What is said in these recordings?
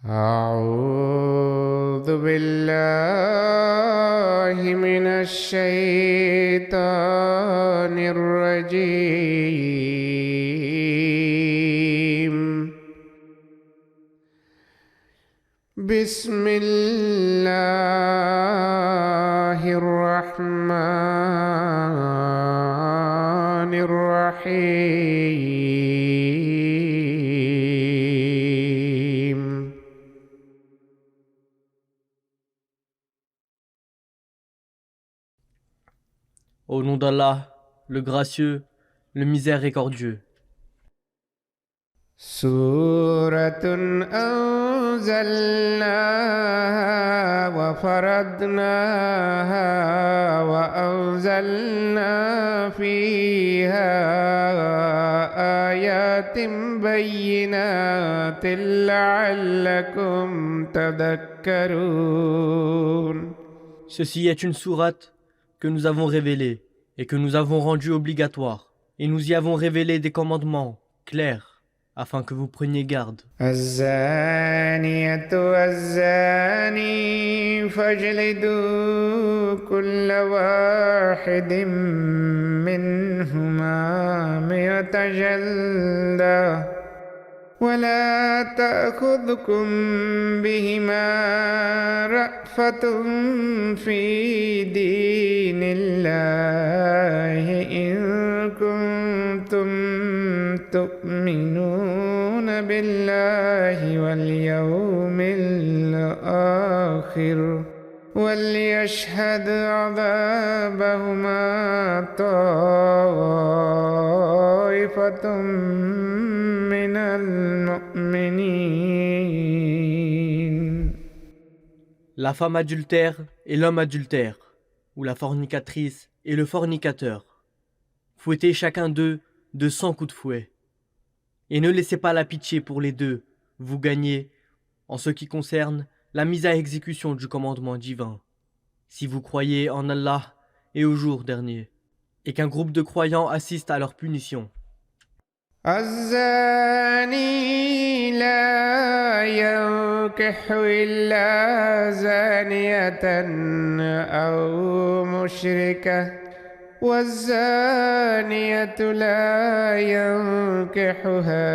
أعوذ بالله من الشيطان الرجيم. بسم الله الرحمن الرحيم. Au nom d'Allah, le gracieux, le miséricordieux. سورة أنزلناها وفرضناها وأنزلنا فيها آيات بينات لعلكم تذكرون. Ceci est une sourate que nous avons révélée et que nous avons rendue obligatoire. Et nous y avons révélé des commandements clairs afin que vous preniez garde. الزانية والزاني فاجلدوا كل واحد منهما 100 جلدة ولا تأخذكم بهما رأفة في دين الله إن كنتم تؤمنون بالله واليوم الآخر وليشهد عذابهما طائفة من المؤمنين. La femme adultère et l'homme adultère, ou la fornicatrice et le fornicateur. Fouettez chacun d'eux de 100 coups de fouet. Et ne laissez pas la pitié pour les deux, vous gagnez, en ce qui concerne la mise à exécution du commandement divin, si vous croyez en Allah et au jour dernier, et qu'un groupe de croyants assiste à leur punition. الزاني لا ينكح إلا زانية أو مشركة والزانية لا ينكحها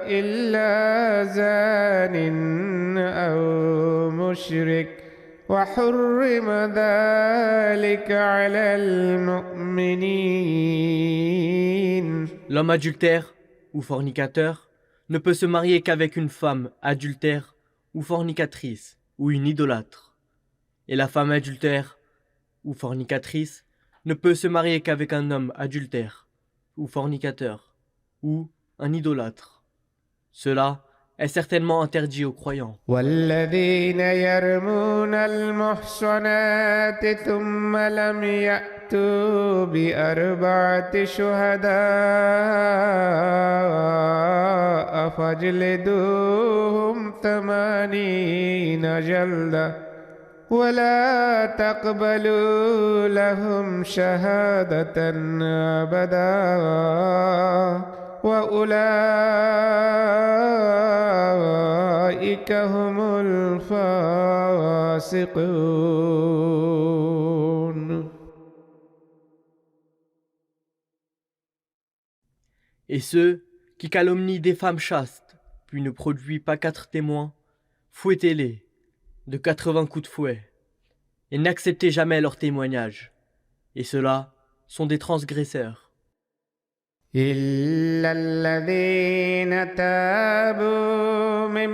إلا زان أو مشرك وحرم ذلك على المؤمنين. L'homme adultère ou fornicateur ne peut se marier qu'avec une femme adultère ou fornicatrice ou une idolâtre. Et la femme adultère ou fornicatrice ne peut se marier qu'avec un homme adultère ou fornicateur ou un idolâtre. Cela est certainement interdit aux croyants. والذين يرمون المحصنات ثم لم يأتوا بأربعة شهداء فاجلدوهم 80 جلدة ولا تقبلوا لهم شهادة أبدا وأولئك هم الفاسقون. Et ceux qui calomnient des femmes chastes, puis ne produisent pas 4 témoins, fouettez-les de 80 coups de fouet, et n'acceptez jamais leur témoignage. Et ceux-là sont des transgresseurs. إلا الذين تابوا من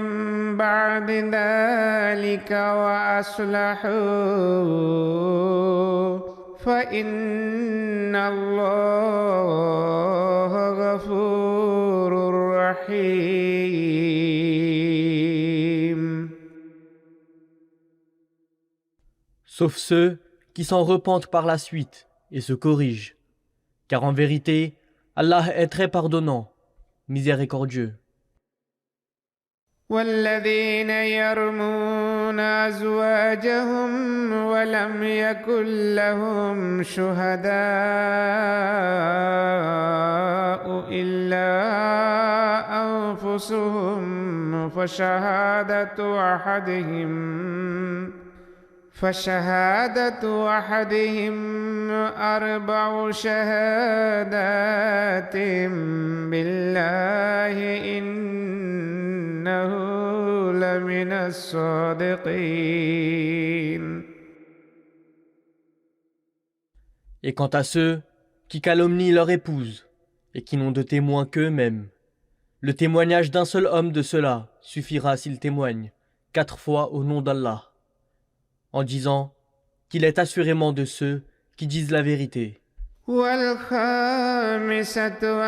بعد ذلك وأصلحوا فإن الله غفور رحيم. Sauf ceux qui s'en repentent par la suite et se corrigent. Car en vérité, Allah est très pardonnant, miséricordieux. والذين يرمون أزواجهم ولم يكن لهم شهداء إلا أنفسهم فشهادة أحدهم أربع شهادات بالله إنه لمن الصادقين. Et quant à ceux qui calomnient leur épouse et qui n'ont de témoins qu'eux-mêmes, le témoignage d'un seul homme de cela suffira s'il témoigne 4 fois au nom d'Allah, en disant qu'il est assurément de ceux qui disent la vérité. والخامسة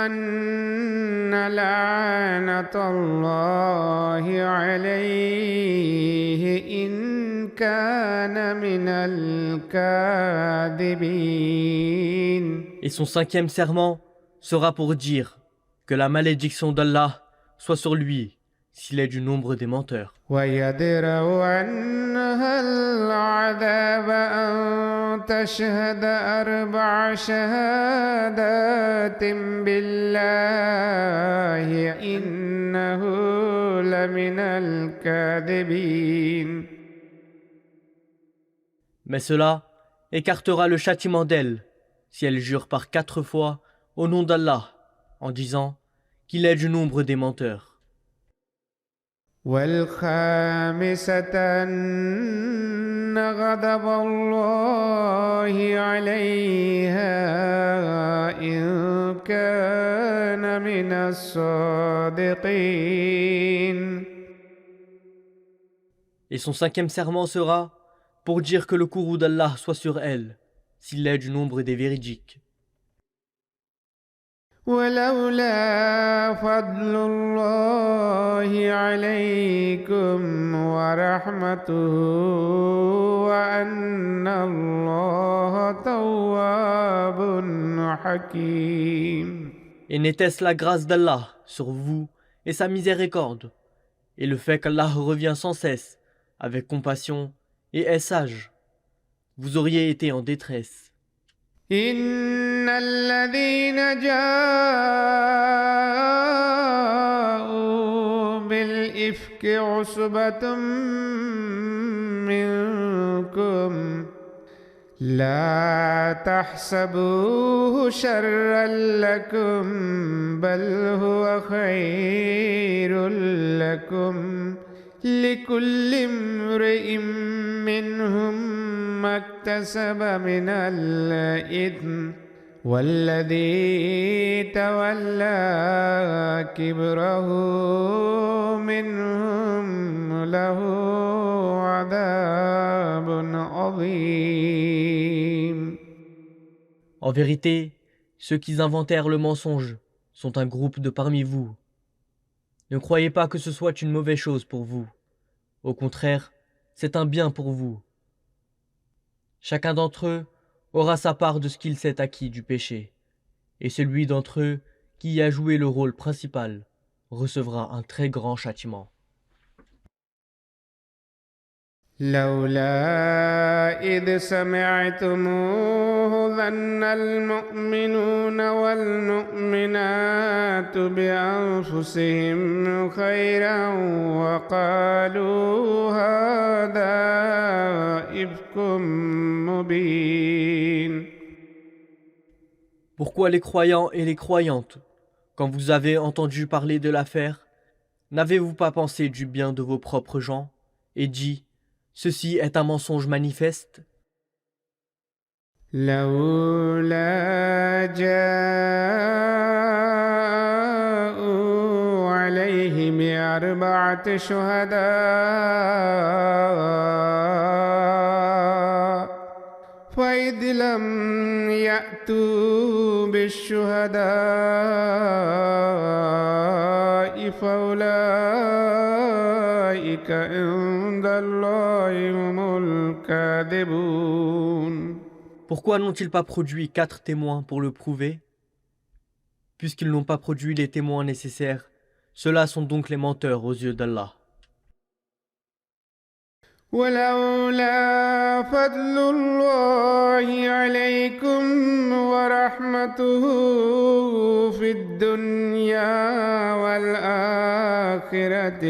أن لعنة الله عليه إن كان من الكاذبين. Et son 5e serment sera pour dire que la malédiction d'Allah soit sur lui s'il est du nombre des menteurs. ويدرأ عنها العذاب أن تشهد 4 شهادات بالله إنه لمن الكاذبين. Mais cela écartera le châtiment d'elle si elle jure par 4 fois au nom d'Allah en disant qu'il est du nombre des menteurs. والخامسة أن غضب الله عليها إن كان من الصادقين. Et son 5e serment sera pour dire que le courroux d'Allah soit sur elle s'il est du nombre des véridiques. ولولا فضل الله عليكم ورحمته وأن الله تواب حكيم. Et n'était-ce la grâce d'Allah sur vous et sa miséricorde, et le fait qu'Allah revient sans cesse avec compassion et est sage, vous auriez été en détresse. إن الذين جاءوا بالإفك عصبة منكم لا تحسبوه شرا لكم بل هو خير لكم لكل امرئ منهم ما اكتسب من الإثم والذي تولى كبره منهم له عذاب عظيم. En vérité, ceux qui inventèrent le mensonge sont un groupe de parmi vous. Ne croyez pas que ce soit une mauvaise chose pour vous. Au contraire, c'est un bien pour vous. Chacun d'entre eux aura sa part de ce qu'il s'est acquis du péché, et celui d'entre eux qui y a joué le rôle principal recevra un très grand châtiment. لولا إذ سمعتموه ظن المؤمنون والمؤمنات بأنفسهم خيرا وقالوا هذا إفك مبين. Pourquoi les croyants et les croyantes, quand vous avez entendu parler de l'affaire, n'avez-vous pas pensé du bien de vos propres gens et dit « Ceci est un mensonge manifeste » لولا جاءوا عليه ب4 شهداء فإذ لم يأتوا بالشهداء فأولئك عند الله هم الكاذبون. Pourquoi n'ont-ils pas produit 4 témoins pour le prouver? Puisqu'ils n'ont pas produit les témoins nécessaires, ceux-là sont donc les menteurs aux yeux d'Allah. ولولا فضل الله عليكم ورحمته في الدنيا والآخرة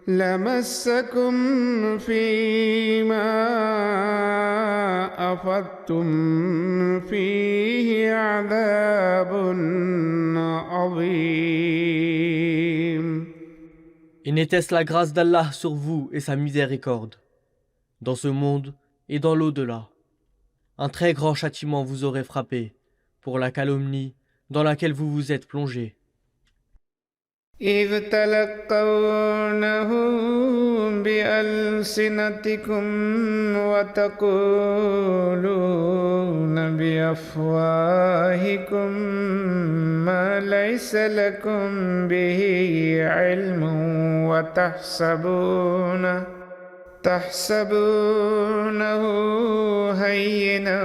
لمسكم فيما أفضتم فيه عذاب عظيم. Et n'était-ce la grâce d'Allah sur vous et sa miséricorde, dans ce monde et dans l'au-delà? Un très grand châtiment vous aurait frappé pour la calomnie dans laquelle vous vous êtes plongé. إذ تلقونه بألسنتكم وتقولون بأفواهكم ما ليس لكم به علم تحسبونه هينا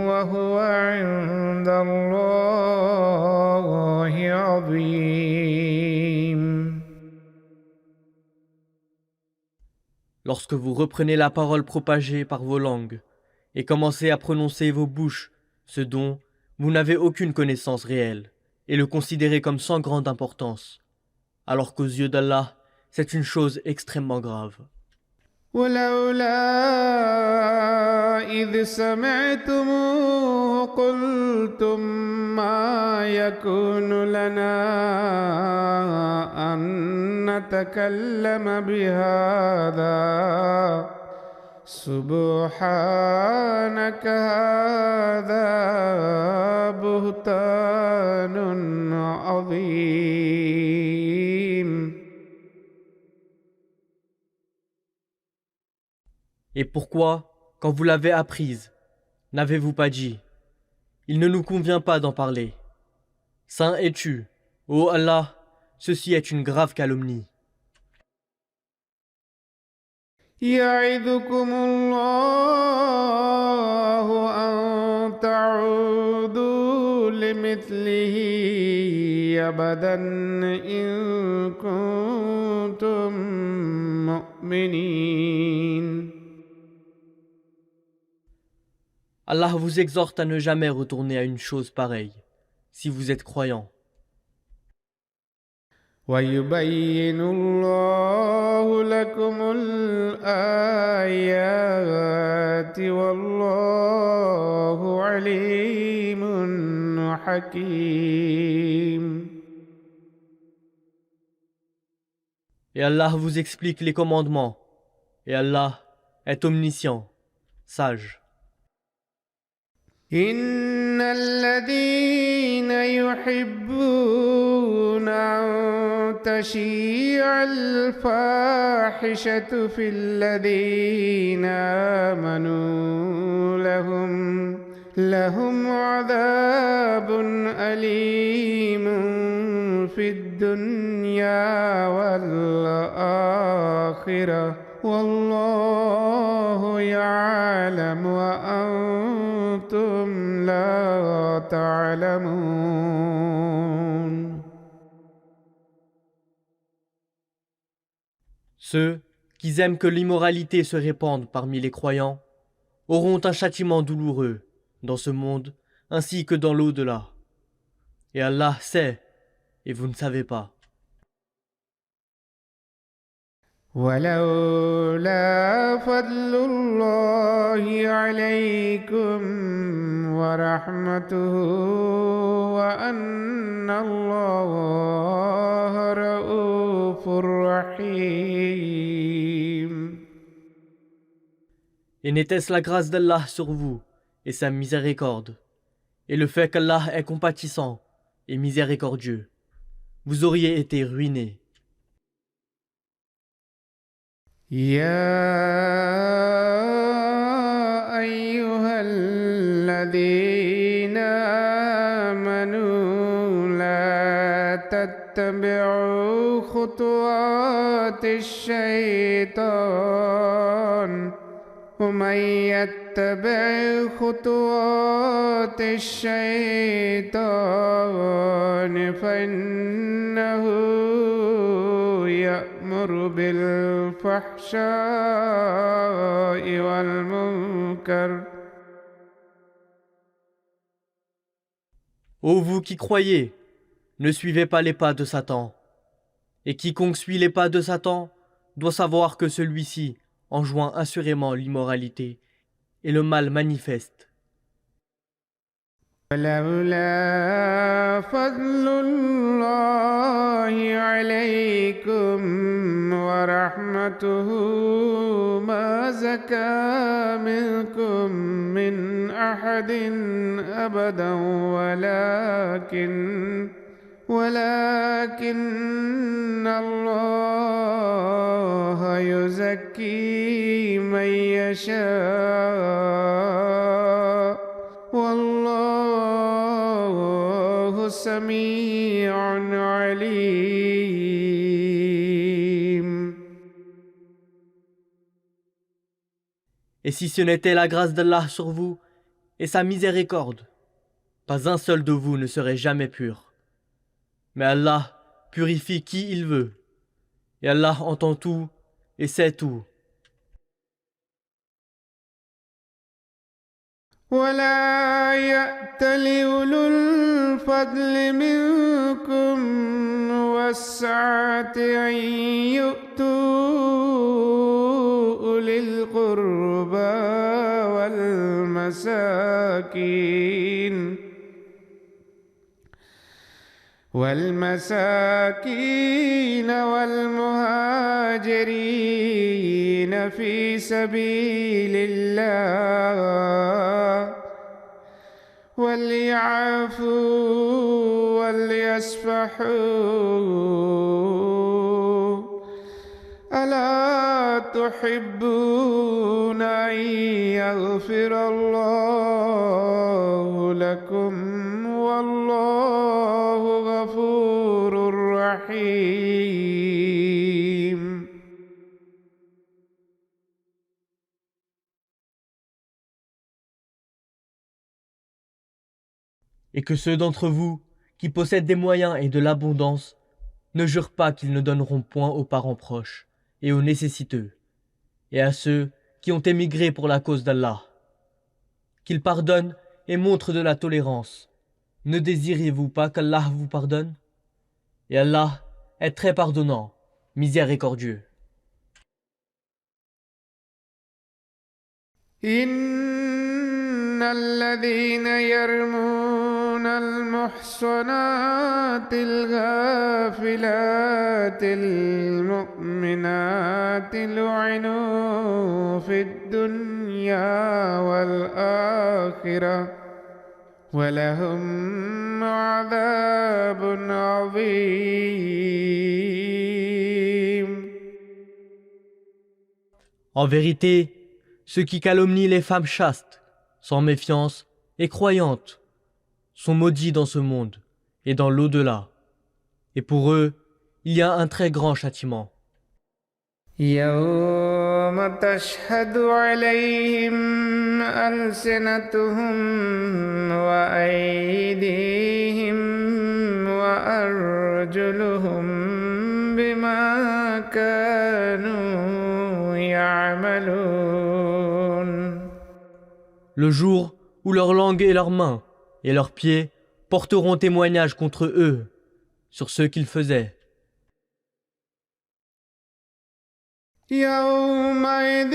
وهو عند الله عظيم. Lorsque vous reprenez la parole propagée par vos langues et commencez à prononcer vos bouches ce dont vous n'avez aucune connaissance réelle et le considérez comme sans grande importance, alors qu'aux yeux d'Allah, c'est une chose extrêmement grave. ولولا إذ سمعتموه قلتم ما يكون لنا أن نتكلم بهذا سبحانك هذا بهتان عظيم. Et pourquoi, quand vous l'avez apprise, n'avez-vous pas dit « Il ne nous convient pas d'en parler. Saint es-tu, ô Allah, ceci est une grave calomnie. » يعظكم الله أن تعودوا لمثله أبدا إن كنتم مؤمنين. Allah vous exhorte à ne jamais retourner à une chose pareille, si vous êtes croyant. ويبين الله لكم الآيات والله عليم حكيم. Et Allah vous explique les commandements, et Allah est omniscient, sage. إن الذين يحبون أن تشيع الفاحشة في الذين آمنوا لهم عذاب أليم في الدنيا والآخرة والله يعلم وأنتم لا تعلمون. Ceux qui aiment que l'immoralité se répande parmi les croyants auront un châtiment douloureux dans ce monde ainsi que dans l'au-delà. Et Allah sait, et vous ne savez pas. ولولا فضل الله عليكم ورحمته وأن الله رؤوف رحيم. Et n'était-ce la grâce d'Allah sur vous et sa miséricorde, et le fait qu'Allah est compatissant et miséricordieux, vous auriez été ruinés. يا أيها الذين آمنوا لا تتبعوا خطوات الشيطان ومن يتبع خطوات الشيطان فإنه يأمر بالفحشاء والمنكر. Ô vous qui croyez, ne suivez pas les pas de Satan. Et quiconque suit les pas de Satan doit savoir que celui-ci enjoint assurément l'immoralité et le mal manifeste. ولولا فضل الله عليكم ورحمته ما زكى منكم من أحد أبدا ولكن الله يزكي من يشاء والله سميع عليم. Et si ce n'était la grâce d'Allah sur vous et sa miséricorde, pas un seul de vous ne serait jamais pur. Mais Allah purifie qui il veut, et Allah entend tout et sait tout. ولا يأتل أولو الفضل منكم والسعة أن يؤتوا أولي القربى والمساكين والمهاجرين في سبيل الله وليعفوا وليصفحوا ألا تحبون أن يغفر الله لكم والله غفور رحيم. Et que ceux d'entre vous qui possèdent des moyens et de l'abondance ne jurent pas qu'ils ne donneront point aux parents proches et aux nécessiteux, et à ceux qui ont émigré pour la cause d'Allah. Qu'ils pardonnent et montrent de la tolérance. Ne désirez-vous pas qu'Allah vous pardonne? Et Allah est très pardonnant, miséricordieux. إن الذين يرمون المحصنات الغافلات المؤمنات لعنوا في الدنيا والآخرة ولهم عذاب عظيم. En vérité, ceux qui calomnient les femmes chastes, sans méfiance et croyantes, sont maudits dans ce monde et dans l'au-delà. Et pour eux, il y a un très grand châtiment. يوم تشهد عليهم ألسنتهم وأيديهم وأرجلهم بما كانوا يعملون. Le jour où leurs langues et leurs mains et leurs pieds porteront témoignage contre eux sur ce qu'ils faisaient. يومئذ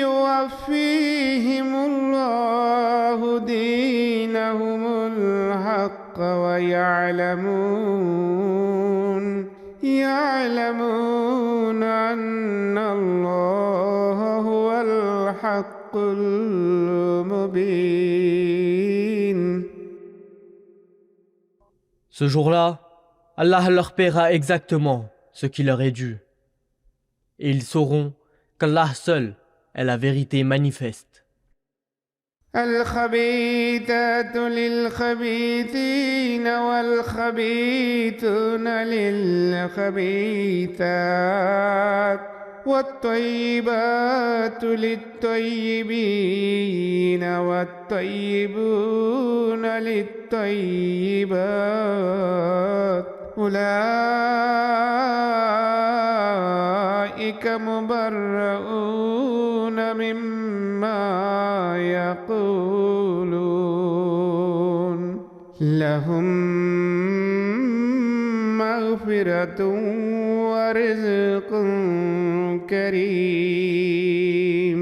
يوفيهم الله دينهم الحق ويعلمون أن الله هو الحق المبين. Ce jour-là, Allah leur paiera exactement ce qui leur est dû. Et ils sauront qu'Allah seul est la vérité manifeste. الخبيثات للخبيثين والخبيثون للخبيثات والطيبات للطيبين والطيبون للطيبات أولئك مبرؤون مما يقولون لهم مغفرة ورزق كريم.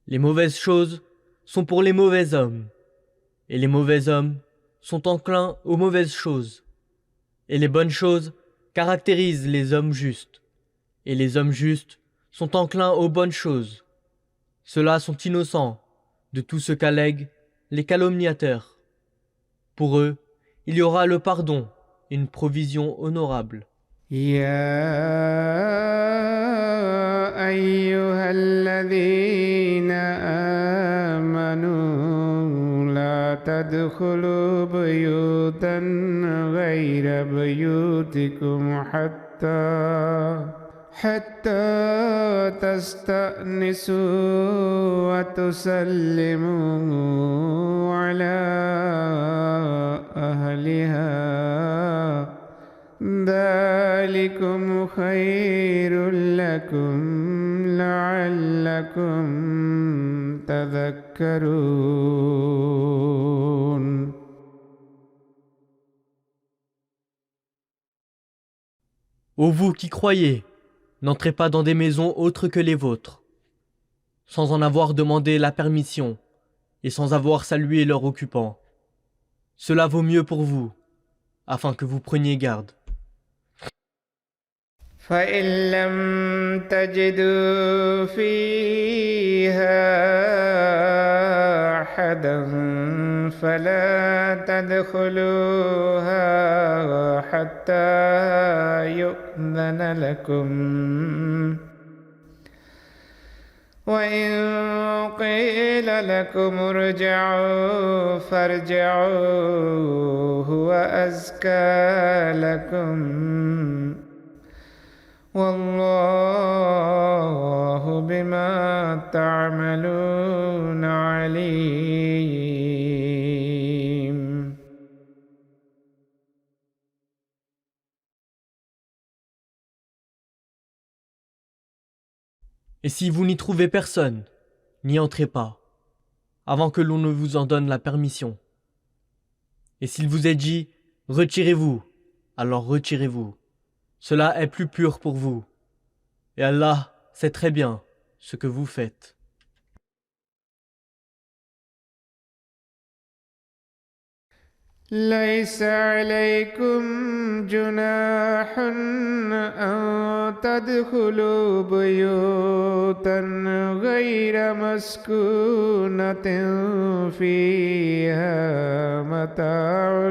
Les mauvaises choses sont pour les mauvais hommes, et les mauvais hommes sont enclins aux mauvaises choses, et les bonnes choses caractérisent les hommes justes, et les hommes justes sont enclins aux bonnes choses. Ceux-là sont innocents de tout ce qu'allèguent les calomniateurs. Pour eux, il y aura le pardon et une provision honorable. يا أيها الذين آمنوا لا تدخلوا بيوتا غير بيوتكم حتى تستأنسوا وتسلموا على أهلها ذلكم خير لكم لعلكم تذكرون. Ô vous qui croyez, n'entrez pas dans des maisons autres que les vôtres, sans en avoir demandé la permission et sans avoir salué leur occupant. Cela vaut mieux pour vous, afin que vous preniez garde. فإن لم تجدوا فيها أحدا فلا تدخلوها حتى يؤذن لكم وإن قيل لكم ارجعوا فارجعوا هو أزكى لكم والله بما تعملون عليم. Et si vous n'y trouvez personne, n'y entrez pas, avant que l'on ne vous en donne la permission. Et s'il vous est dit, retirez-vous, alors retirez-vous. Cela est plus pur pour vous. Et Allah sait très bien ce que vous faites. ليس عليكم جناح أن تدخلوا بيوتا غير مسكونة فيها متاع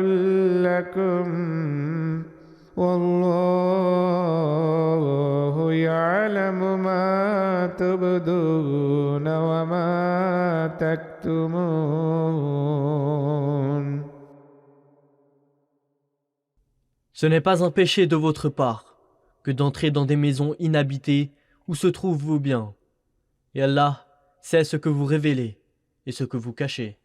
لكم والله يعلم ما تبدون وما تكتمون. Ce n'est pas un péché de votre part que d'entrer dans des maisons inhabitées où se trouvent vos biens. Et Allah sait ce que vous révélez et ce que vous cachez.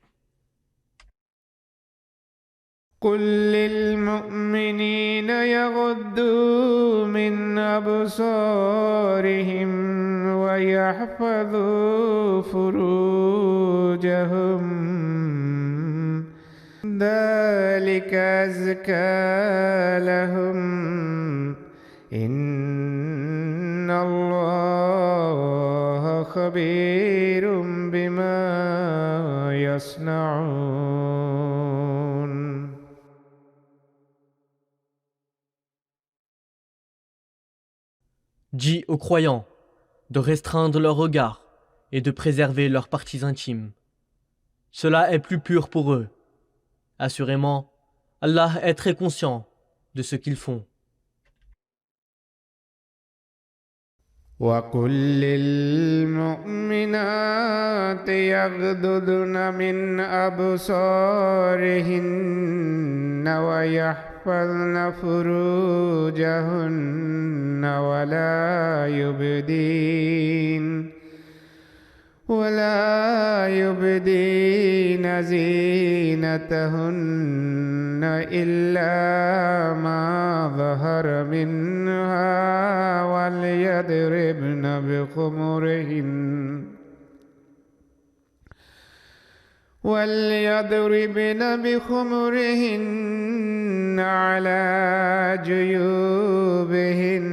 قل للمؤمنين يغضوا من أبصارهم ويحفظوا فروجهم ذلك أزكى لهم إن الله خبير بما يصنعون. Dis aux croyants de restreindre leur regard et de préserver leurs parties intimes. Cela est plus pur pour eux. Assurément, Allah est très conscient de ce qu'ils font. وقل للمؤمنات يغضضن من أبصارهن ويحفظن فروجهن ولا يبدين زينتهن إلا ما ظهر منها وليضربن بخمرهن على جيوبهن.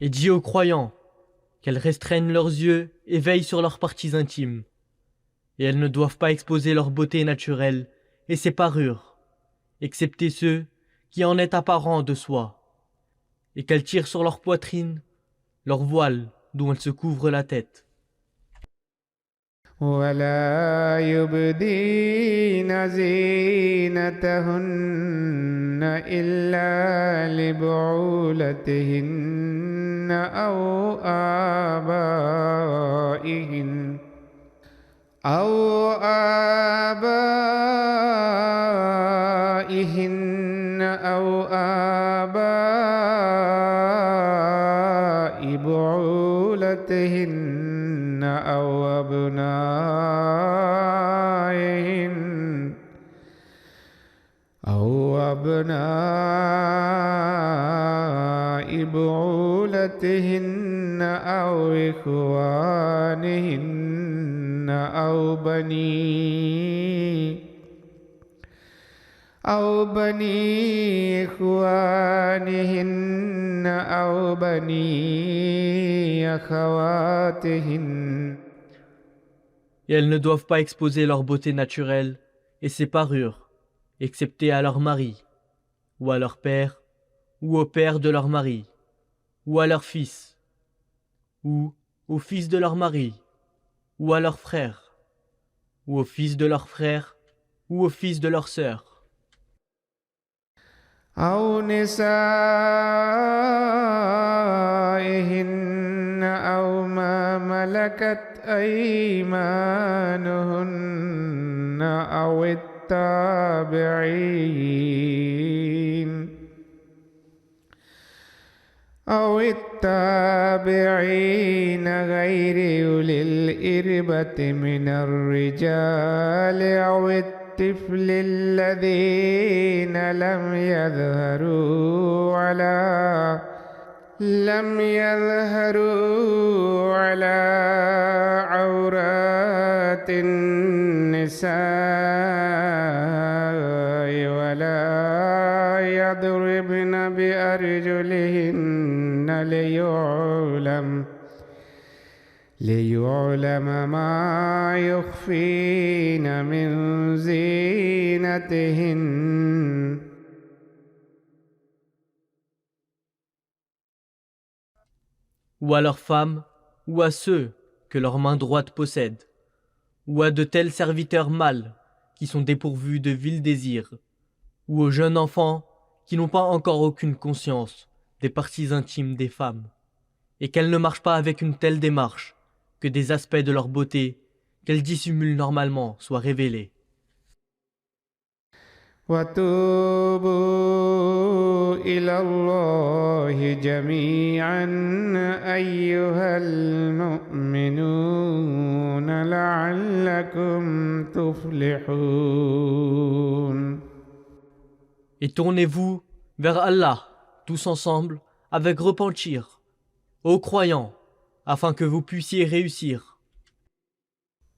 Et dis aux croyants qu'elles restreignent leurs yeux et veillent sur leurs parties intimes. Et elles ne doivent pas exposer leur beauté naturelle et ses parures, excepté ceux qui en est apparent de soi, et qu'elles tirent sur leur poitrine leur voile dont elles se couvrent la tête. ولا يبدين زينتهن إلا لبعولتهن أو آبائهن أو آباء بعولتهن أو أبناء بعولتهن أو إخوانهن أو بني إخوانهن أو بني أخواتهن. Et elles ne doivent pas exposer leur beauté naturelle et ses parures, excepté à leur mari, ou à leur père, ou au père de leur mari, ou à leur fils, ou au fils de leur mari, ou à leur frère, ou au fils de leur frère, ou au fils de leur sœur. أو نسائهن أو ما ملكت أيمانهن أو التابعين غير أولي الإربة من الرجال أو الطفل الذين لم يظهروا على عورات النساء ولا يضربن بأرجلهن ليعلم ما يخفين من زينتهن. Ou à leurs femmes, ou à ceux que leur main droite possède, ou à de tels serviteurs mâles qui sont dépourvus de vils désirs, ou aux jeunes enfants qui n'ont pas encore aucune conscience des parties intimes des femmes, et qu'elles ne marchent pas avec une telle démarche que des aspects de leur beauté qu'elles dissimulent normalement soient révélés. وتوبوا إلى الله جميعا أيها المؤمنون لعلكم تفلحون. Et tournez-vous vers Allah, tous ensemble, avec repentir, ô croyants, afin que vous puissiez réussir.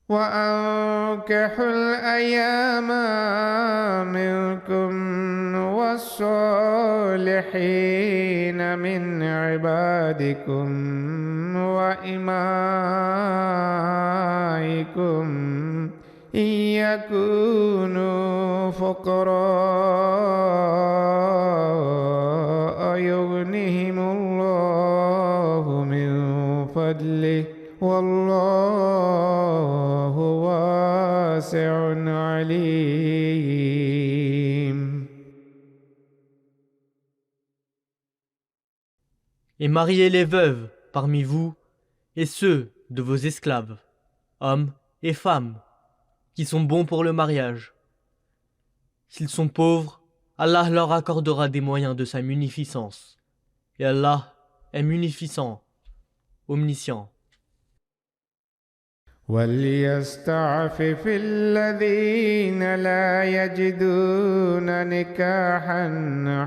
وأنكحوا الأيام منكم والصالحين من عبادكم وإمائكم إن يكونوا فقراء يغنهم الله من فضله والله واسع عليم. Et mariez les veuves parmi vous et ceux de vos esclaves, hommes et femmes, qui sont bons pour le mariage. S'ils sont pauvres, Allah leur accordera des moyens de sa munificence. Et Allah est munificent, omniscient. وليستعفف الذين لا يجدون نكاحا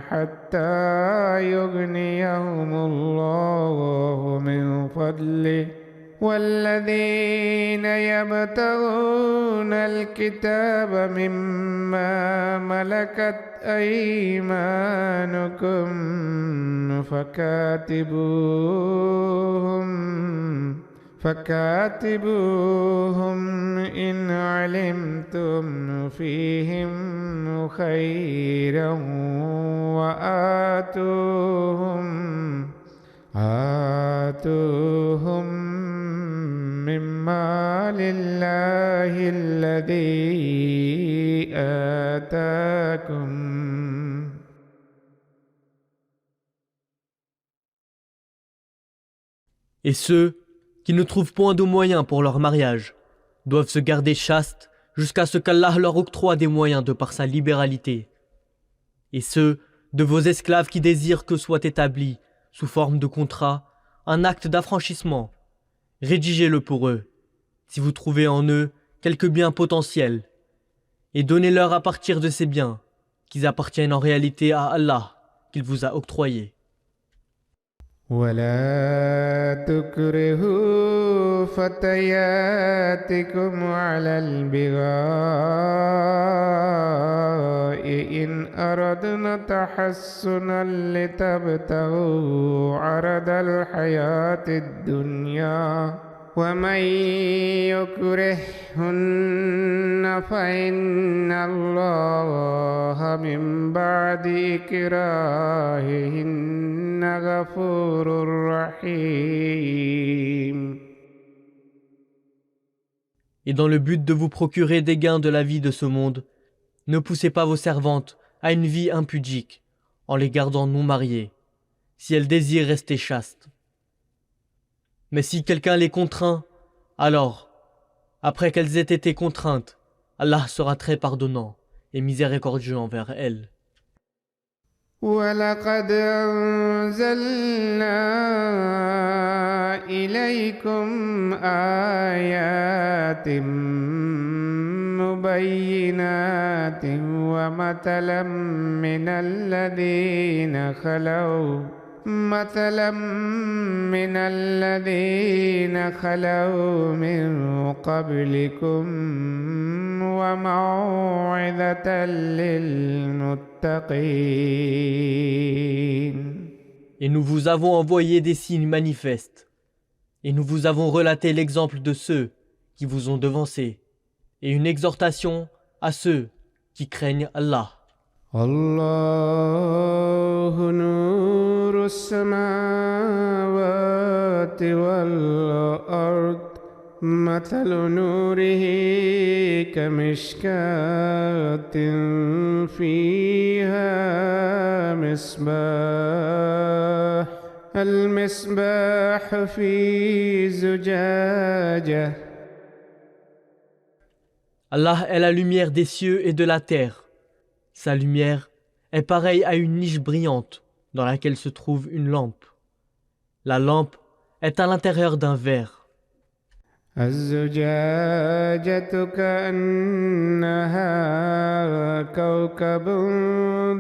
حتى يغنيهم الله من فضله والذين يبتغون الكتاب مما ملكت أيمانكم فكاتبوهم إن علمتم فيهم خيرا وآتوهم مما لله الذي آتاكم. Et ceux qui ne trouvent point de moyens pour leur mariage doivent se garder chastes jusqu'à ce qu'Allah leur octroie des moyens de par sa libéralité. Et ceux de vos esclaves qui désirent que soit établi, sous forme de contrat, un acte d'affranchissement, rédigez-le pour eux, si vous trouvez en eux quelques biens potentiels, et donnez-leur à partir de ces biens, qui appartiennent en réalité à Allah, qu'il vous a octroyés. ولا تكرهوا فتياتكم على البغاء إن أردنا تحسنا لتبتغوا عرض الحياة الدنيا ومن يكرهن فإن الله من بعد إكراههن غفور رحيم. Et dans le but de vous procurer des gains de la vie de ce monde, ne poussez pas vos servantes à une vie impudique en les gardant non mariées, si elles désirent rester chastes. Mais si quelqu'un les contraint, alors, après qu'elles aient été contraintes, Allah sera très pardonnant et miséricordieux envers elles. وَلَقَدْ أَنزَلْنَا إِلَيْكُمْ آيَاتٍ مُبَيِّنَاتٍ وَمَثَلًا من الذين خلوا من قبلكم وموعظة للمتقين. Et nous vous avons envoyé des signes manifestes, et nous vous avons relaté l'exemple de ceux qui vous ont devancés, et une exhortation à ceux qui craignent Allah. الله نور السماوات والأرض مثل نوره كمشكاة فيها المصباح في زجاجة. Allah est la lumière des cieux et de la terre. Sa lumière est pareille à une niche brillante dans laquelle se trouve une lampe. La lampe est à l'intérieur d'un verre. الزجاجة كأنها كوكب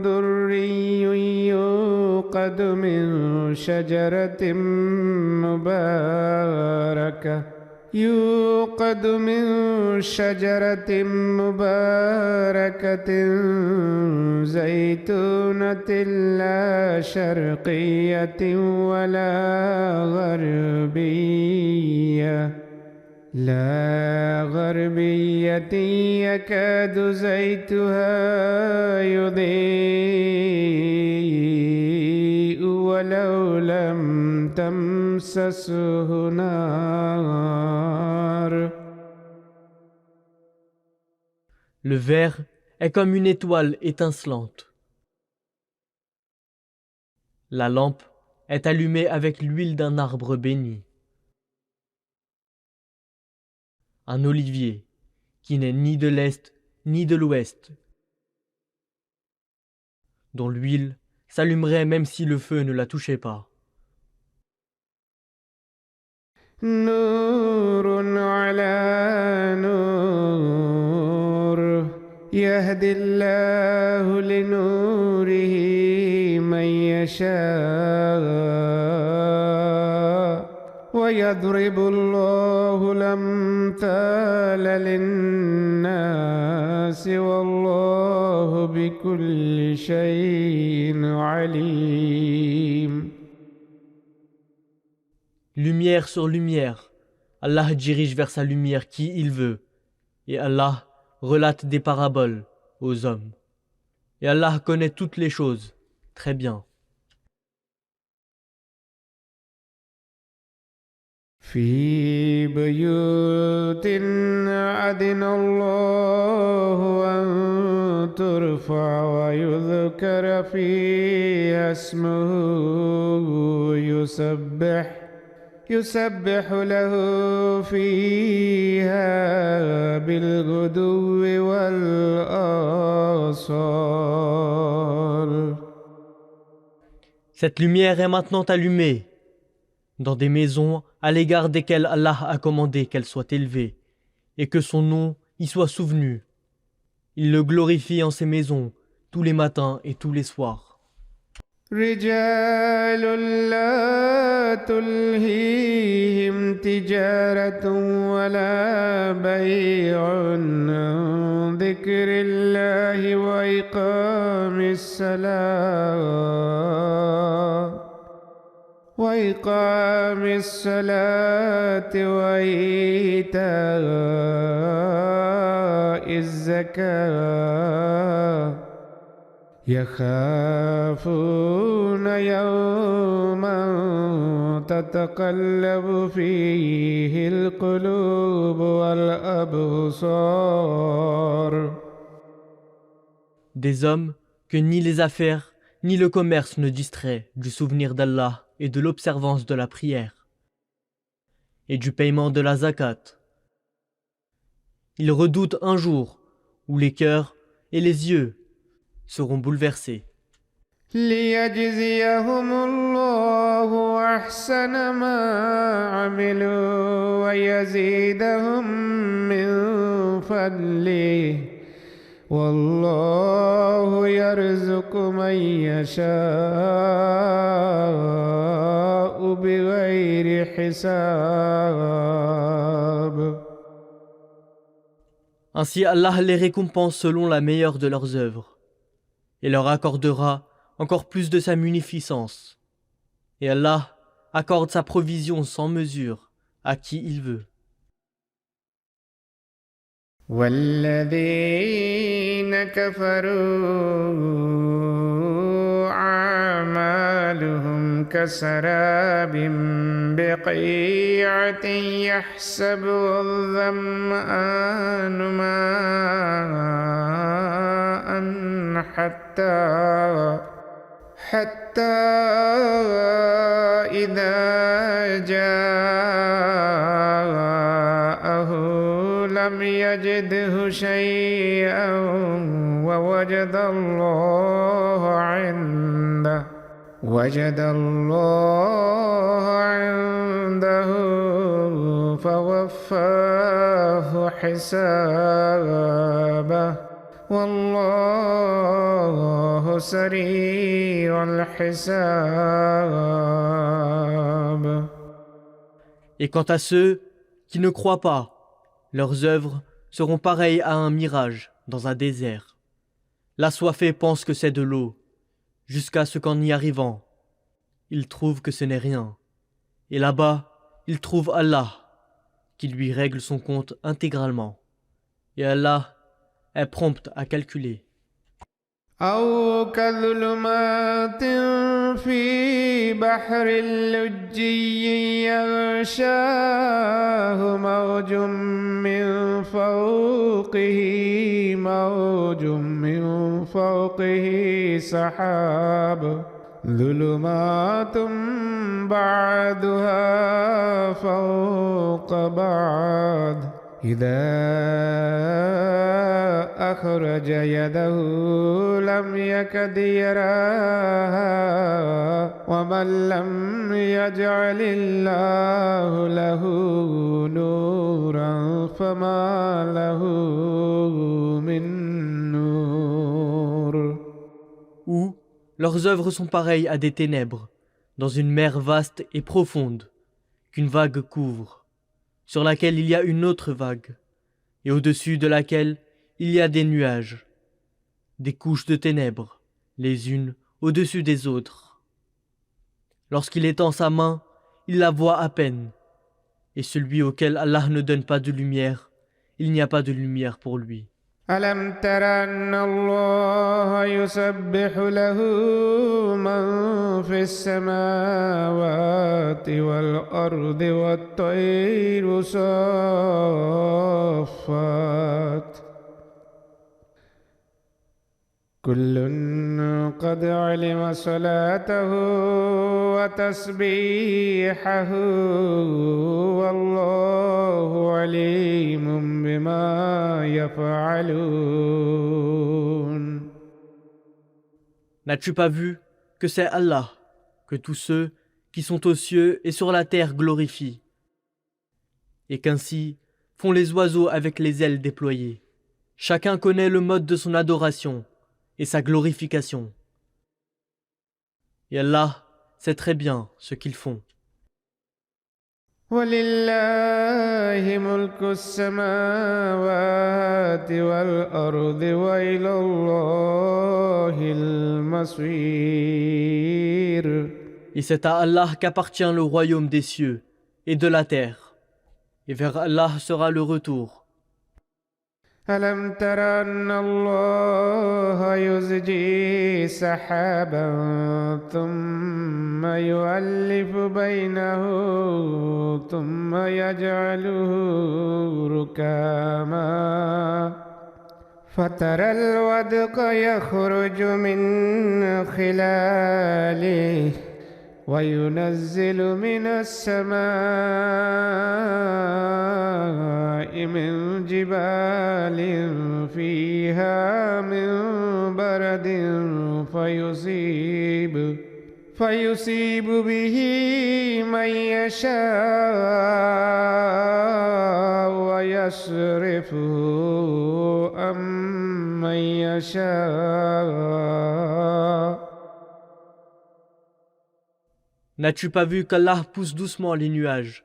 دري يوقد من شجرة مباركة زيتونة لا شرقية ولا غربية يكاد زيتها يضيء ولو لم تمسسه نار. Le verre est comme une étoile étincelante. La lampe est allumée avec l'huile d'un arbre béni, un olivier qui n'est ni de l'Est ni de l'Ouest, dont l'huile s'allumerait même si le feu ne la touchait pas. نور على نور يهدي الله لنوره من يشاء ويضرب الله الأمثال للناس والله بكل شيء عليم. Lumière sur lumière, Allah dirige vers sa lumière qui il veut, et Allah relate des paraboles aux hommes. Et Allah connaît toutes les choses, très bien. في بيوت أذن الله أن ترفع ويذكر فيها اسمه يسبح له فيها بالغدو والآصال. Cette lumière est maintenant allumée dans des maisons à l'égard desquelles Allah a commandé qu'elle soit élevée et que son nom y soit souvenu. Il le glorifie en ces maisons tous les matins et tous les soirs. رجال لا تلهيهم تجارة ولا بيع عن ذكر الله وإقام الصلاة وإيتاء الزكاة يخافون يوما تتقلب فيه القلوب والأبصار. Des hommes que ni les affaires ni le commerce ne distraient du souvenir d'Allah et de l'observance de la prière et du paiement de la zakat. Ils redoutent un jour où les cœurs et les yeux seront bouleversés. ليجزيهم الله أحسن ما عملوا ويزيدهم من فضله والله يرزق من يشاء بغير حساب. Ainsi Allah les récompense selon la meilleure de leurs œuvres et leur accordera encore plus de sa munificence. Et Allah accorde sa provision sans mesure à qui il veut. والذين كفروا أعمالهم كسراب بقيعة يحسبه الظمآن ماء حتى إذا جاءه لم يجده شيئا ووجد الله عنده فوفاه حسابه والله سريع الحساب. Et quant à ceux qui ne croient pas, leurs œuvres seront pareilles à un mirage dans un désert. L'assoiffé pense que c'est de l'eau, jusqu'à ce qu'en y arrivant, il trouve que ce n'est rien. Et là-bas, il trouve Allah, qui lui règle son compte intégralement. Et Allah est prompt à calculer. أو كظلمات في بحر اللجي يغشاه موج من فوقه سحاب ظلمات بعضها فوق بعض إذا أخرج يده لم يكد يراها ومن لم يجعل الله له نورا فما له من نور. Ou leurs œuvres sont pareilles à des ténèbres, dans une mer vaste et profonde, qu'une vague couvre, sur laquelle il y a une autre vague, et au-dessus de laquelle il y a des nuages, des couches de ténèbres, les unes au-dessus des autres. Lorsqu'il étend sa main, il la voit à peine, et celui auquel Allah ne donne pas de lumière, il n'y a pas de lumière pour lui. ألم تر أن الله يسبح له من في السماوات والأرض والطير صافات كل قد علم صلاته وتسبيحه والله عليم بما يفعلون. N'as-tu pas vu que c'est Allah, que tous ceux qui sont aux cieux et sur la terre glorifient, et qu'ainsi font les oiseaux avec les ailes déployées. Chacun connaît le mode de son adoration et sa glorification. Et Allah sait très bien ce qu'ils font. ولله ملك السماوات والأرض وإلى الله المصير. Et c'est à Allah qu'appartient le royaume des cieux et de la terre. Et vers Allah sera le retour. ألم تر أن الله يزجي سحابا ثم يؤلف بينه ثم يجعله ركاما فترى الودق يخرج من خلاله وينزل من السماء من جبال فيها من برد فيصيب به من يشاء ويصرفه عن من يشاء. N'as-tu pas vu qu'Allah pousse doucement les nuages,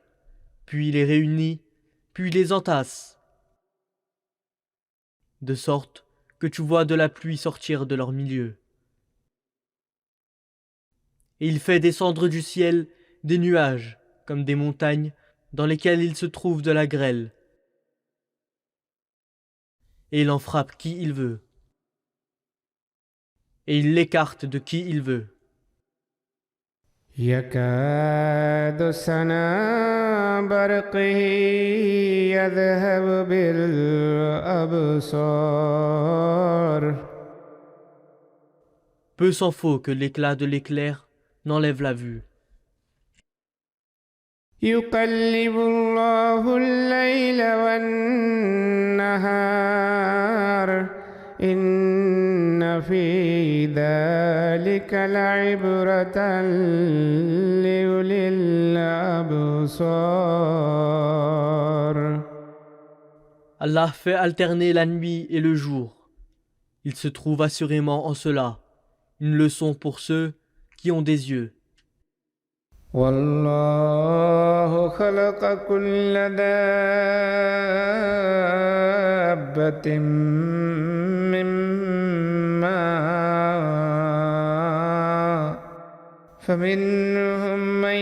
puis les réunit, puis les entasse, de sorte que tu vois de la pluie sortir de leur milieu. Et il fait descendre du ciel des nuages, comme des montagnes, dans lesquelles il se trouve de la grêle. Et il en frappe qui il veut. Et il l'écarte de qui il veut. يكاد سنا برقه يذهب بالأبصار. Peu s'en faut que l'éclat de l'éclair n'enlève la vue. يقلب الله الليل والنهار إن في ذلك لعبرة لأولي الأبصار. Allah fait alterner la nuit et le jour. Il se trouve assurément en cela une leçon pour ceux qui ont des yeux. والله خلق كل دابة من ماء فمنهم من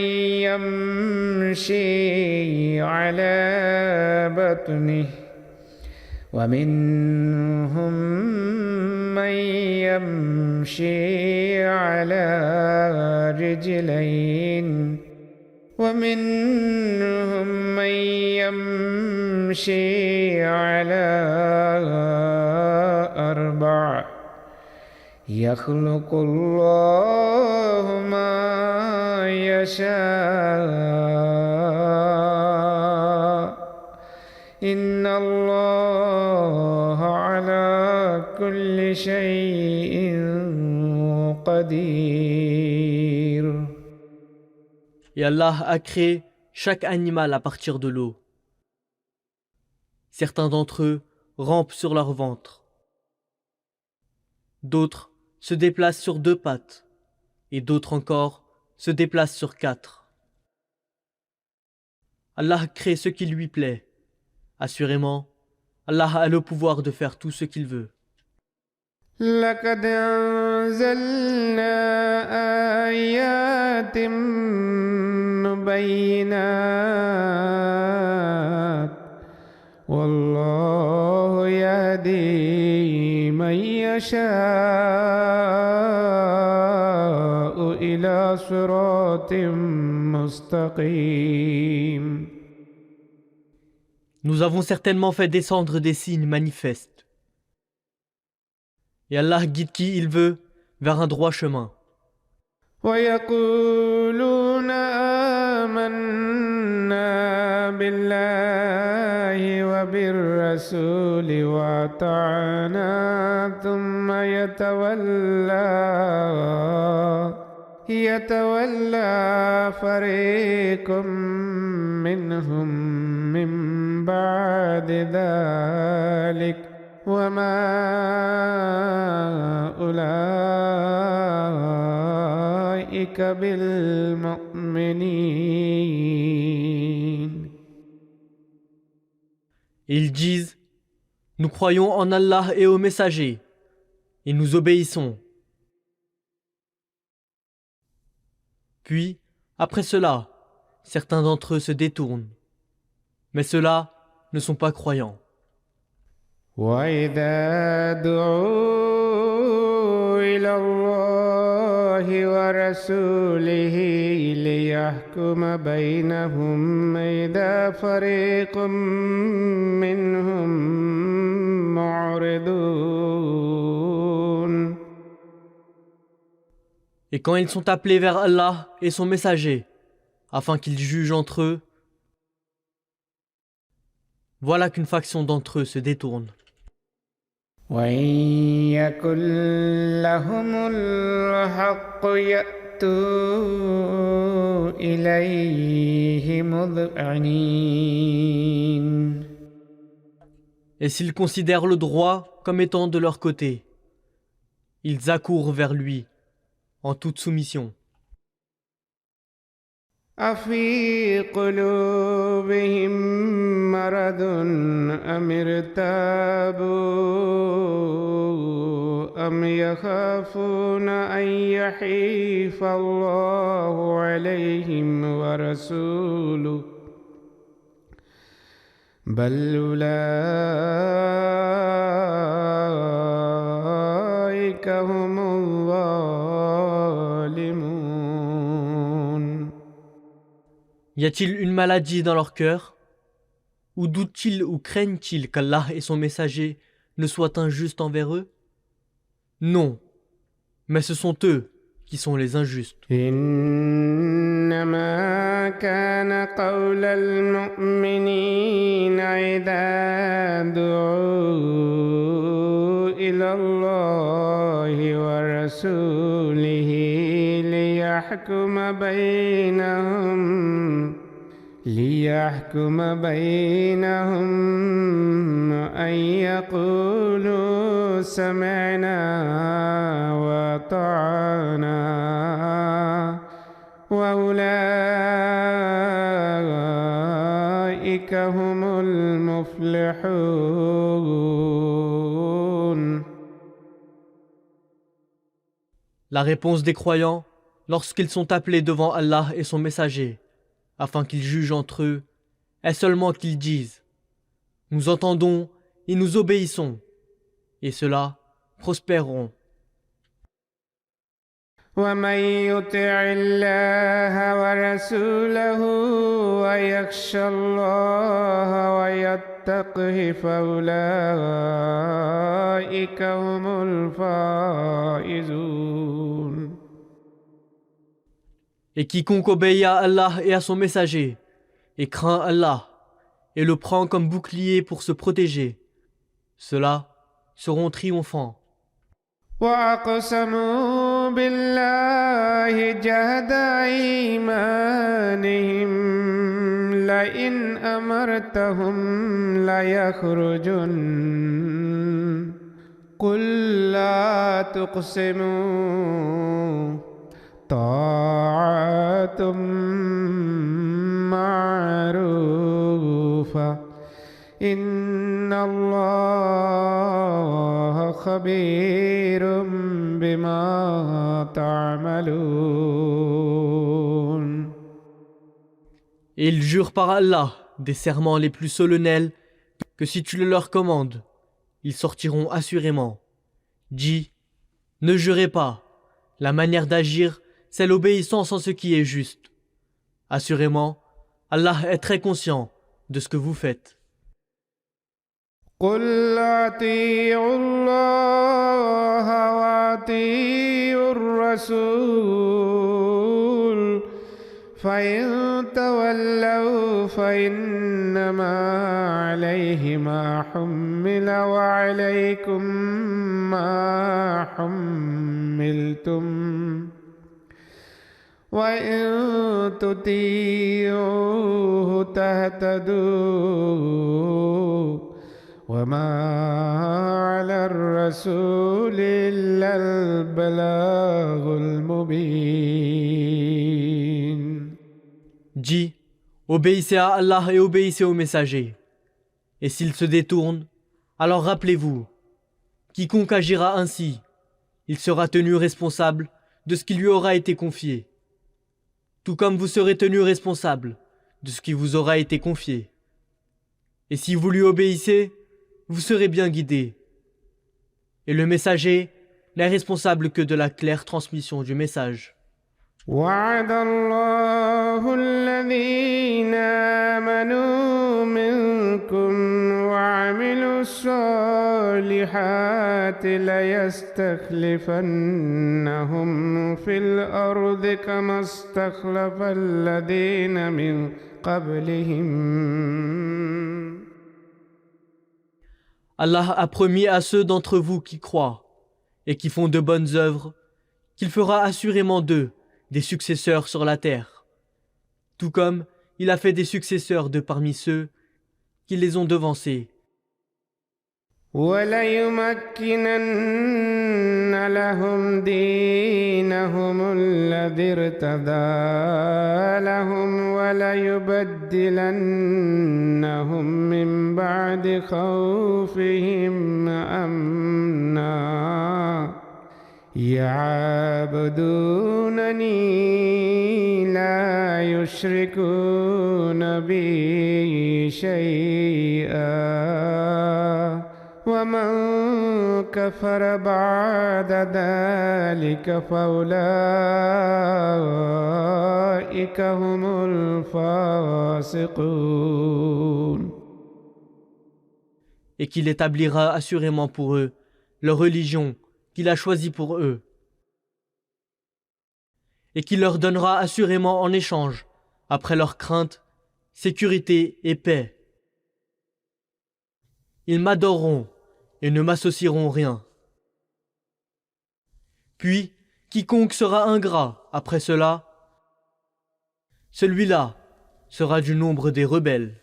يمشي على بطنه ومنهم من يمشي على رجلين ومنهم من يمشي على أربع يخلق الله ما يشاء إن الله على كل شيء قدير. Et Allah a créé chaque animal à partir de l'eau. Certains d'entre eux rampent sur leur ventre. D'autres se déplacent sur 2 pattes. Et d'autres encore se déplacent sur 4. Allah crée ce qui lui plaît. Assurément, Allah a le pouvoir de faire tout ce qu'il veut. لقد أنزلنا آيات مبينات والله يهدي من يشاء إلى صراط مستقيم. Nous avons certainement fait descendre des signes manifestes. Et Allah guide qui il veut vers un droit chemin. ويقولون آمنا بالله وبالرسول وأطعنا ثم يتولى فريق منهم من بعد ذلك وما أولئك بالمؤمنين. Et ils disent, nous croyons en Allah et aux messagers, et nous obéissons. Puis, après cela, certains d'entre eux se détournent. Mais ceux-là ne sont pas croyants. وإذا دعوا إلى الله ورسوله ليحكم بينهم إذا فريق منهم معرضون. Et quand ils sont appelés vers Allah et son messager, afin qu'ils jugent entre eux, voilà qu'une faction d'entre eux se détourne. وإن يكن لهم الحق يأتوا إليه مذعنين. Et s'ils considèrent le droit comme étant de leur côté, ils accourent vers lui en toute soumission. أفي قلوبهم مرض أم ارتابوا أم يخافون أن يحيف الله عليهم ورسوله بل أولئك هم الظالمون. Y a-t-il une maladie dans leur cœur? Ou doutent-ils ou craignent-ils qu'Allah et son messager ne soient injustes envers eux? Non, mais ce sont eux qui sont les injustes. إنما كان قول المؤمنين إذا دعوا إلى الله ورسوله ليحكم بينهم أن يقولوا سمعنا وأطعنا وأولئك هم المفلحون. La réponse des croyants, lorsqu'ils sont appelés devant Allah et son messager, afin qu'ils jugent entre eux, est seulement qu'ils disent « Nous entendons et nous obéissons », et ceux-là prospéreront. ومن يطع الله ورسوله ويخشى الله ويتقه فأولئك هم الفائزون. Et quiconque obéit à Allah et à son messager, et craint Allah, et le prend comme bouclier pour se protéger. Ceux-là seront triomphants. وأقسموا بالله جهد أيمانهم لئن أمرتهم ليخرجن قل لا تقسموا طاعة معروفة إن الله خبير بما تعملون. Et ils jurent par Allah des serments les plus solennels que si tu le leur commandes, ils sortiront assurément. Dis, ne jurez pas. La manière d'agir, c'est l'obéissance en ce qui est juste. Assurément, Allah est très conscient de ce que vous faites. قل أطيعوا الله وأطيعوا الرسول فإن تولوا فإنما عليه ما حمل وعليكم ما حملتم وإن تطيعوه تهتدوا وما على الرسول إلا البلاغ المبين. Dis, obéissez à Allah et obéissez aux messagers. Et s'ils se détournent, alors rappelez-vous, quiconque agira ainsi, il sera tenu responsable de ce qui lui aura été confié, tout comme vous serez tenu responsable de ce qui vous aura été confié. Et si vous lui obéissez, vous serez bien guidés. Et le messager n'est responsable que de la claire transmission du message. وعد الله الذين آمنوا منكم وعملوا الصالحات ليستخلفنهم في الأرض كما استخلف الذين من قبلهم. Allah a promis à ceux d'entre vous qui croient et qui font de bonnes œuvres qu'il fera assurément d'eux des successeurs sur la terre, tout comme il a fait des successeurs de parmi ceux qui les ont devancés. وَلَيُمَكِّنَنَّ لَهُمْ دِينَهُمُ الَّذِي ارْتَضَىٰ لَهُمْ وَلَيُبَدِّلَنَّهُمْ مِن بَعْدِ خَوْفِهِمْ أَمْنًا يعبدونني لا يشركون بي شيئا ومن كفر بعد ذلك فأولئك هم الفاسقون. Et qu'il établira assurément pour eux leur religion qu'il a choisi pour eux, et qu'il leur donnera assurément en échange, après leur crainte, sécurité et paix. Ils m'adoreront et ne m'associeront rien. Puis, quiconque sera ingrat après cela, celui-là sera du nombre des rebelles.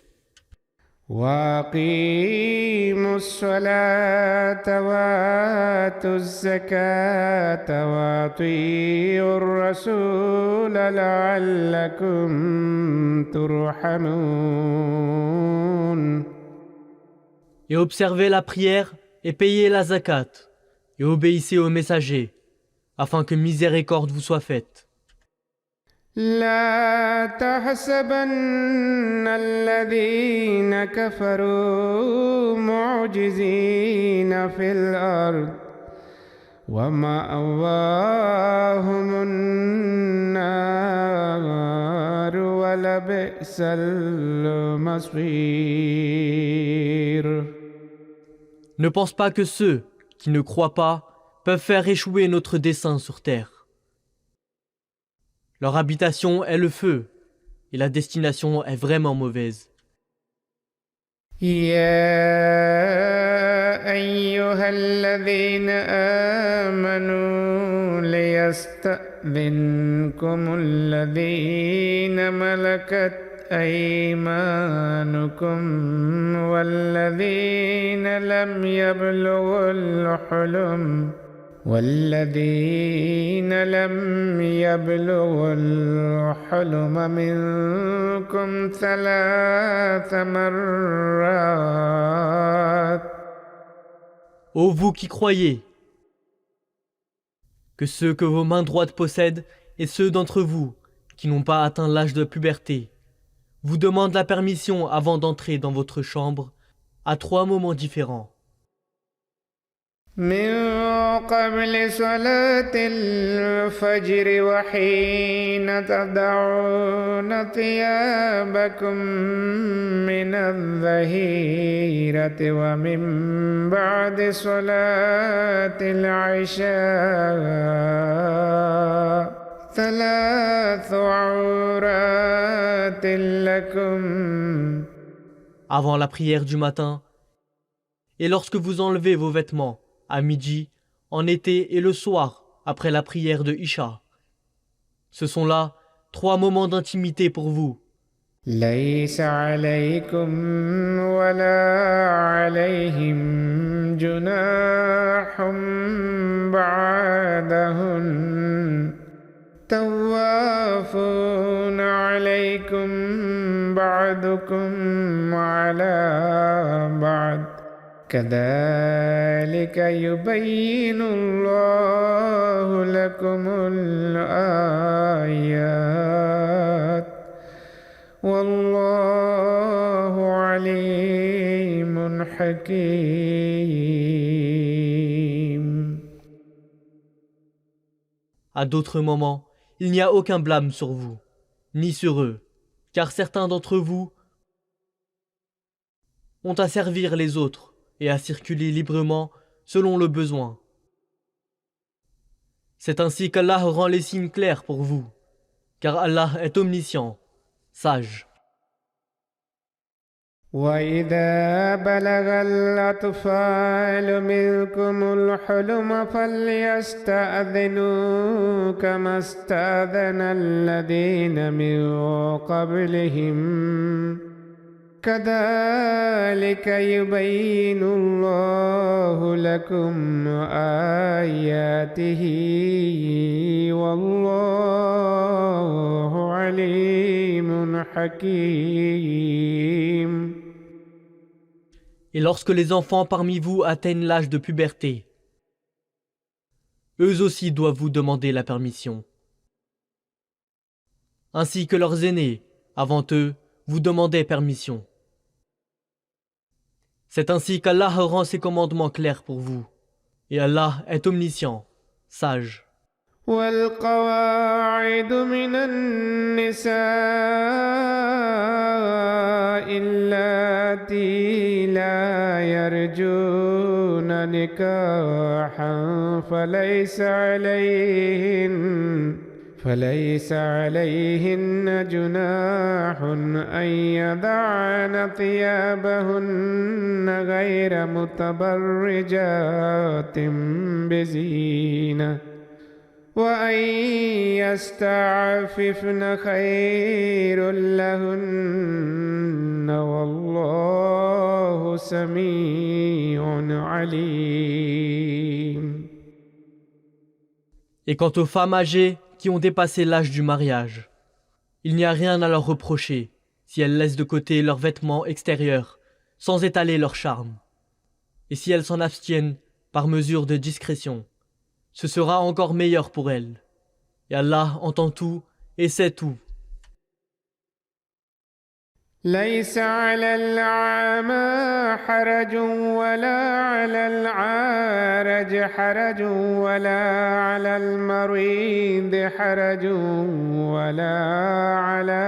وَأَقِيمُوا الصَّلَاةَ وَآتُوا الزَّكَاةَ وَأَطِيعُوا الرَّسُولَ لَعَلَّكُمْ تُرْحَمُونَ. Et observez la prière et payez la zakat, et obéissez aux messagers, afin que miséricorde vous soit faite. لا تحسبن الذين كفروا معجزين في الأرض ومأواهم النار ولبئس المصير. Ne pense pas que ceux qui ne croient pas peuvent faire échouer notre dessein sur terre. Leur habitation est le feu, et la destination est vraiment mauvaise. يا أيها الذين آمنوا ليستأذنكم الذين ملكت أيمانكم والذين لم يبلغوا الحلم منكم 3 مرات. Ô vous qui croyez, que ceux que vos mains droites possèdent et ceux d'entre vous qui n'ont pas atteint l'âge de puberté vous demandent la permission avant d'entrer dans votre chambre à 3 moments différents. من قبل صلاة الفجر وحين تضعون ثيابكم من الظهيرة ومن بعد صلاة العشاء 3 عورات لكم. Avant la prière du matin et lorsque vous enlevez vos vêtements à midi, en été et le soir après la prière de Isha. Ce sont là 3 moments d'intimité pour vous. ليس عليكم ولا عليهم جناح بعدهن توافون عليكم بعضكم على بعض كذلك يبين الله لكم الآيات والله عليم حكيم. À d'autres moments, il n'y a aucun blâme sur vous, ni sur eux, car certains d'entre vous ont à servir les autres et à circuler librement selon le besoin. C'est ainsi qu'Allah rend les signes clairs pour vous, car Allah est omniscient, sage. وإذا بلغ الأطفال منكم الحلم فليستأذنوا كما استأذن الذين من قبلهم كذلك يبين الله لكم آياته والله عليم حكيم. Et lorsque les enfants parmi vous atteignent l'âge de puberté, eux aussi doivent vous demander la permission. Ainsi que leurs aînés, avant eux, vous demandaient permission. C'est ainsi qu'Allah rend ses commandements clairs pour vous. Et Allah est omniscient, sage. والقواعد من النساء اللاتي لا يرجون نكاحا فليس عليهن جناح أن يضعن ثيابهن غير متبرجات بزينة وأن يستعففن خير لهن والله سميع عليم. Et quant aux femmes âgées qui ont dépassé l'âge du mariage, il n'y a rien à leur reprocher si elles laissent de côté leurs vêtements extérieurs sans étaler leur charme. Et si elles s'en abstiennent par mesure de discrétion, ce sera encore meilleur pour elles. Et Allah entend tout et sait tout. ليس على الأعمى حرج ولا على العارج حرج ولا على المريض حرج ولا على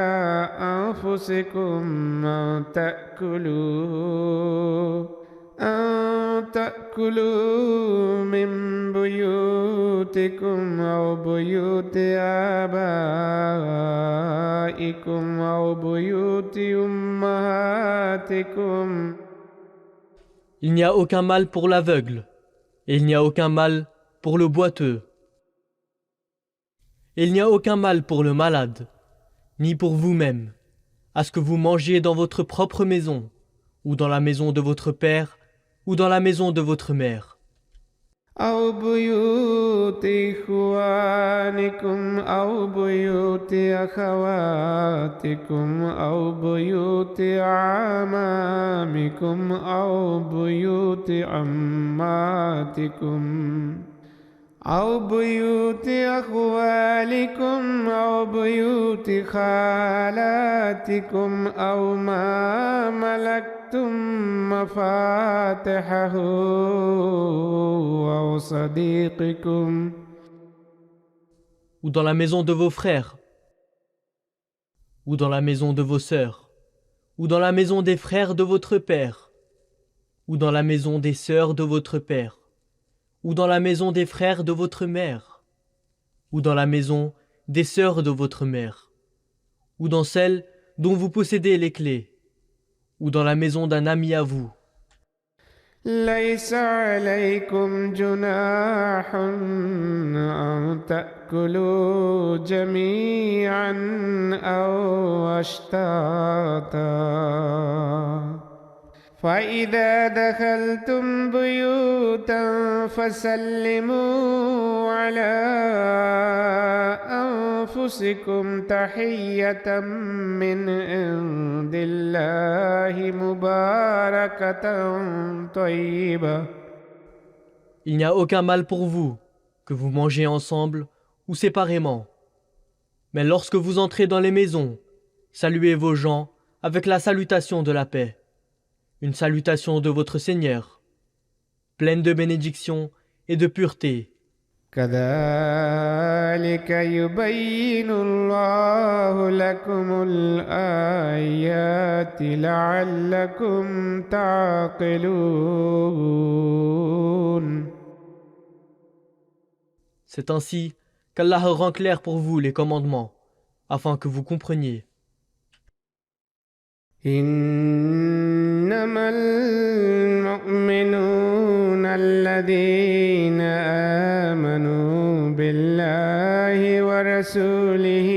أنفسكم أن تأكلوا من بيوتكم أو بيوت آبائكم أو بيوت أمهاتكم Il n'y a aucun mal pour l'aveugle, et il n'y a aucun mal pour le boiteux. Et il n'y a aucun mal pour le malade, ni pour vous-même, à ce que vous mangiez dans votre propre maison, ou dans la maison de votre père, ou dans la maison de votre mère. أو بيوت إخوانكم أو بيوت أخواتكم أو بيوت أعمامكم أو بيوت عماتكم أو بيوت أخوالكم أو بيوت خالاتكم أو ما ملكتم مفاتحه أو صديقكم Ou dans la maison de vos frères, ou dans la maison de vos sœurs, ou dans la maison des frères de votre père, ou dans la maison des sœurs de votre père, ou dans la maison des frères de votre mère, ou dans la maison des sœurs de votre mère, ou dans celle dont vous possédez les clés, ou dans la maison d'un ami à vous. ليس عليكم جناح أن تأكلوا جميعا أو أشتاتا فإذا دخلتم بيوتا فسلموا على أنفسكم تحية من عند الله مباركة طيبة. Il n'y a aucun mal pour vous, que vous mangez ensemble ou séparément. Mais lorsque vous entrez dans les maisons, saluez vos gens avec la salutation de la paix. Une salutation de votre Seigneur, pleine de bénédictions et de pureté. كذلك يبين الله لكم الآيات لعلكم تعقلون. C'est ainsi qu'Allah rend clair pour vous les commandements, afin que vous compreniez. إنما المؤمنون الذين آمنوا بالله ورسوله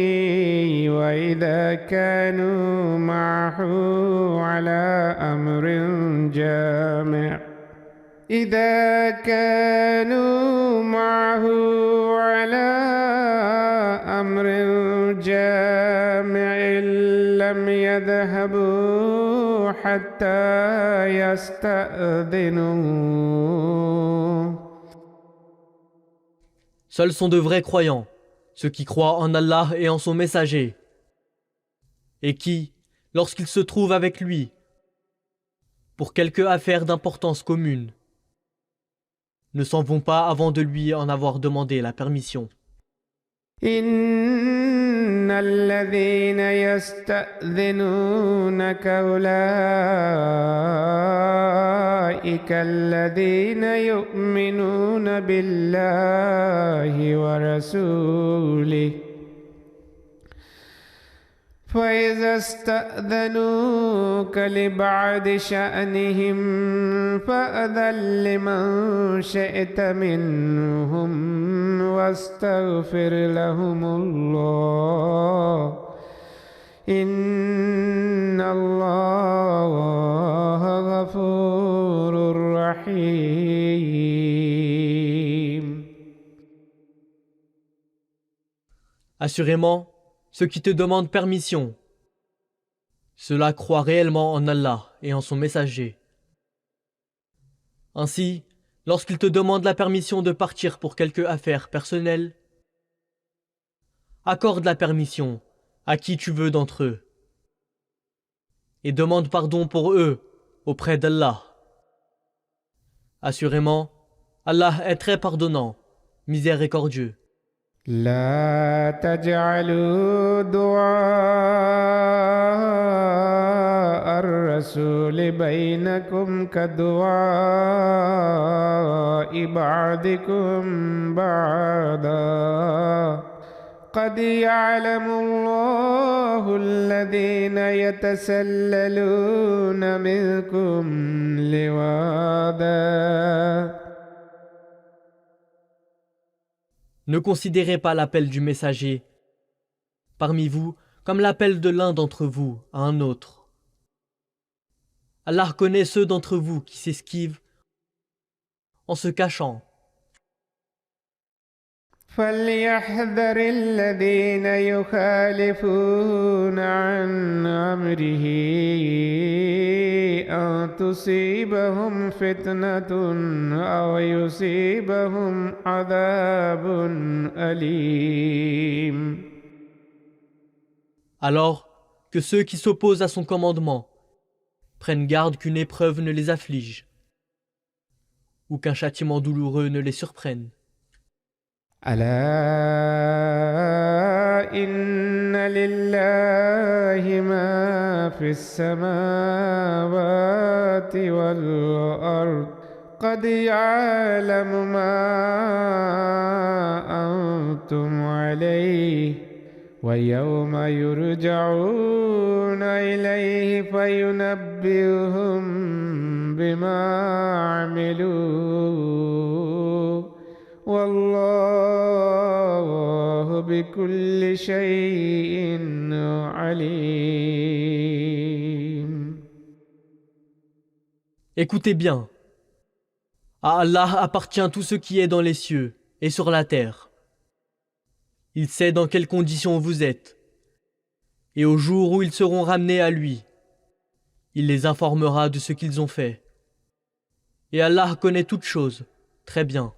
وإذا كانوا معه على أمر جامع لم يذهبوا حتى يستأذنوه. Seuls sont de vrais croyants, ceux qui croient en Allah et en son messager, et qui, lorsqu'ils se trouvent avec lui, pour quelque affaire d'importance commune, ne s'en vont pas avant de lui en avoir demandé la permission. إن الذين يستأذنونك أولئك الذين يؤمنون بالله ورسوله فإذا استأذنوك لبعض شأنهم فأذن لمن شئت منهم واستغفر لهم الله إن الله غفور رحيم. Assurément, ceux qui te demandent permission, ceux-là croient réellement en Allah et en son messager. Ainsi, lorsqu'ils te demandent la permission de partir pour quelque affaire personnelle, accorde la permission à qui tu veux d'entre eux et demande pardon pour eux auprès d'Allah. Assurément, Allah est très pardonnant, miséricordieux. لا تجعلوا دعاء الرسول بينكم كدعاء بعضكم بعضا قد يعلم الله الذين يتسللون منكم لواذا. Ne considérez pas l'appel du messager parmi vous comme l'appel de l'un d'entre vous à un autre. Allah connaît ceux d'entre vous qui s'esquivent en se cachant. فليحذر الذين يخالفون عن أمره أن تصيبهم فتنة أو يصيبهم عذاب أليم. Alors que ceux qui s'opposent à son commandement prennent garde qu'une épreuve ne les afflige ou qu'un châtiment douloureux ne les surprenne. ألا إن لله ما في السماوات والأرض قد يعلم ما أنتم عليه ويوم يرجعون إليه فينبئهم بما عملوا والله بكل شيء عليم. Écoutez bien. À Allah appartient tout ce qui est dans les cieux et sur la terre. Il sait dans quelles conditions vous êtes. Et au jour où ils seront ramenés à lui, il les informera de ce qu'ils ont fait. Et Allah connaît toutes choses très bien.